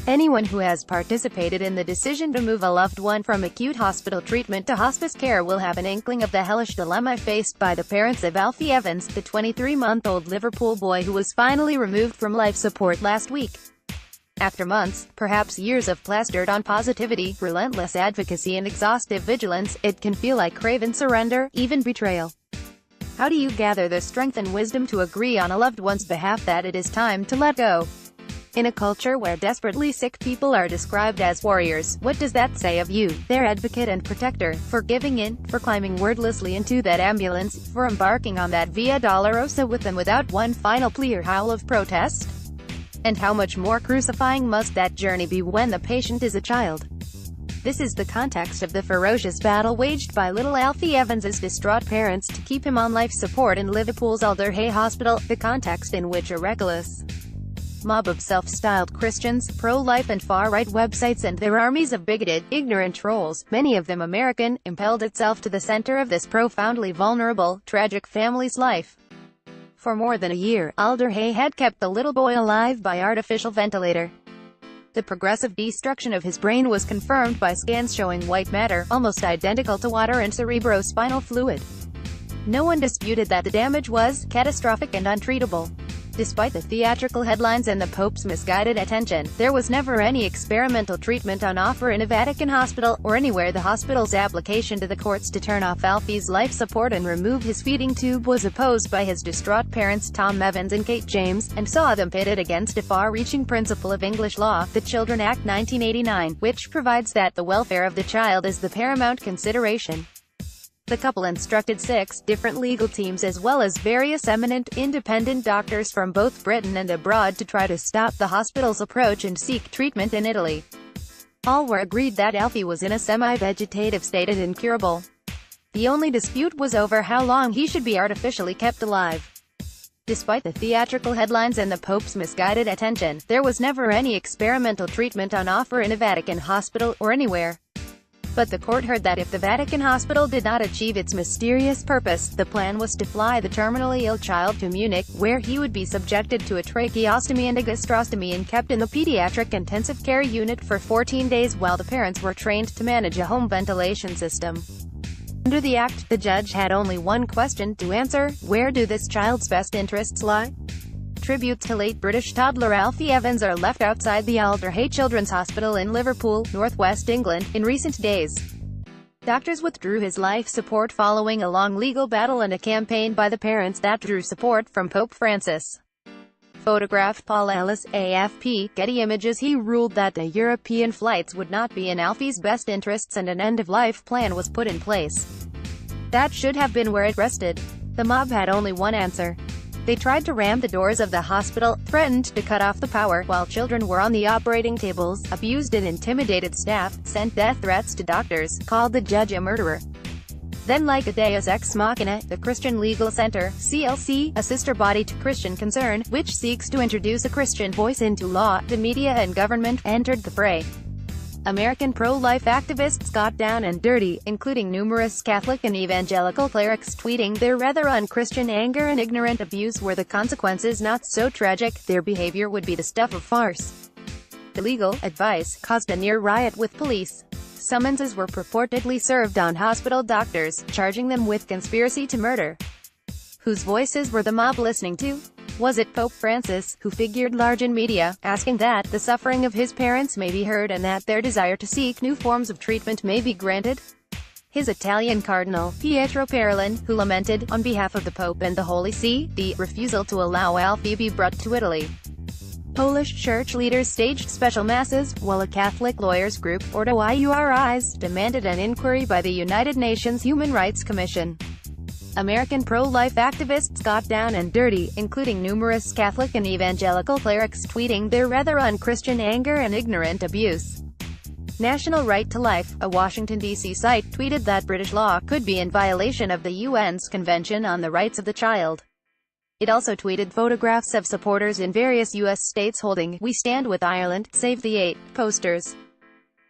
Anyone who has participated in the decision to move a loved one from acute hospital treatment to hospice care will have an inkling of the hellish dilemma faced by the parents of Alfie Evans, the 23-month-old Liverpool boy who was finally removed from life support last week. After months, perhaps years of plastered-on positivity, relentless advocacy and exhaustive vigilance, it can feel like craven surrender, even betrayal. How do you gather the strength and wisdom to agree on a loved one's behalf that it is time to let go? In a culture where desperately sick people are described as warriors, what does that say of you, their advocate and protector, for giving in, for climbing wordlessly into that ambulance, for embarking on that Via Dolorosa with them without one final plea or howl of protest? And how much more crucifying must that journey be when the patient is a child? This is the context of the ferocious battle waged by little Alfie Evans's distraught parents to keep him on life support in Liverpool's Alder Hospital, the context in which a reckless mob of self-styled Christians, pro-life and far-right websites and their armies of bigoted, ignorant trolls, many of them American, impelled itself to the center of this profoundly vulnerable, tragic family's life. For more than a year, Alder had kept the little boy alive by artificial ventilator. The progressive destruction of his brain was confirmed by scans showing white matter, almost identical to water and cerebrospinal fluid. No one disputed that the damage was catastrophic and untreatable. Despite the theatrical headlines and the Pope's misguided attention, there was never any experimental treatment on offer in a Vatican hospital, or anywhere. The hospital's application to the courts to turn off Alfie's life support and remove his feeding tube was opposed by his distraught parents Tom Evans and Kate James, and saw them pitted against a far-reaching principle of English law, the Children Act 1989, which provides that the welfare of the child is the paramount consideration. The couple instructed 6 different legal teams as well as various eminent, independent doctors from both Britain and abroad to try to stop the hospital's approach and seek treatment in Italy. All were agreed that Alfie was in a semi-vegetative state and incurable. The only dispute was over how long he should be artificially kept alive. Despite the theatrical headlines and the Pope's misguided attention, there was never any experimental treatment on offer in a Vatican hospital, or anywhere. But the court heard that if the Vatican hospital did not achieve its mysterious purpose, the plan was to fly the terminally ill child to Munich, where he would be subjected to a tracheostomy and a gastrostomy and kept in the pediatric intensive care unit for 14 days while the parents were trained to manage a home ventilation system. Under the act, the judge had only one question to answer: where do this child's best interests lie? Tributes to late British toddler Alfie Evans are left outside the Alder Children's Hospital in Liverpool, northwest England, in recent days. Doctors withdrew his life support following a long legal battle and a campaign by the parents that drew support from Pope Francis. Photographed Paul Ellis, AFP, Getty Images. He ruled that the European flights would not be in Alfie's best interests and an end-of-life plan was put in place. That should have been where it rested. The mob had only one answer. They tried to ram the doors of the hospital, threatened to cut off the power while children were on the operating tables, abused and intimidated staff, sent death threats to doctors, called the judge a murderer. Then, like a deus ex machina, the Christian Legal Center, CLC, a sister body to Christian Concern, which seeks to introduce a Christian voice into law, the media and government, entered the fray. American pro-life activists got down and dirty, including numerous Catholic and evangelical clerics tweeting their rather un-Christian anger and ignorant abuse were the consequences not so tragic, their behavior would be the stuff of farce. The legal advice caused a near riot with police. Summonses were purportedly served on hospital doctors, charging them with conspiracy to murder. Whose voices were the mob listening to? Was it Pope Francis, who figured large in media, asking that the suffering of his parents may be heard and that their desire to seek new forms of treatment may be granted? His Italian Cardinal, Pietro Parolin, who lamented, on behalf of the Pope and the Holy See, the refusal to allow Alfie be brought to Italy. Polish church leaders staged special masses, while a Catholic lawyers group, Ordo Iuris, demanded an inquiry by the United Nations Human Rights Commission. American pro-life activists got down and dirty, including numerous Catholic and evangelical clerics tweeting their rather un-Christian anger and ignorant abuse. National Right to Life, a Washington, D.C. site, tweeted that British law could be in violation of the UN's Convention on the Rights of the Child. It also tweeted photographs of supporters in various U.S. states holding "We Stand with Ireland, Save the 8" posters.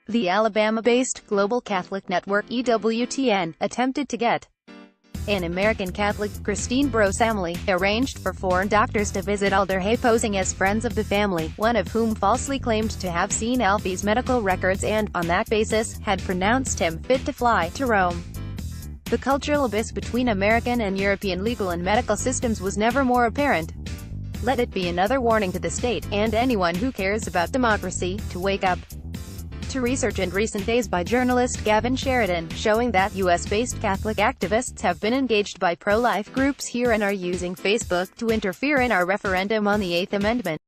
The Alabama-based Global Catholic Network, EWTN, attempted to get An American Catholic, Christine Bro's family, arranged for 4 doctors to visit Alderhay posing as friends of the family, one of whom falsely claimed to have seen Alfie's medical records and, on that basis, had pronounced him fit to fly to Rome. The cultural abyss between American and European legal and medical systems was never more apparent. Let it be another warning to the state, and anyone who cares about democracy, to wake up. To research in recent days by journalist Gavin Sheridan, showing that US-based Catholic activists have been engaged by pro-life groups here and are using Facebook to interfere in our referendum on the 8th Amendment.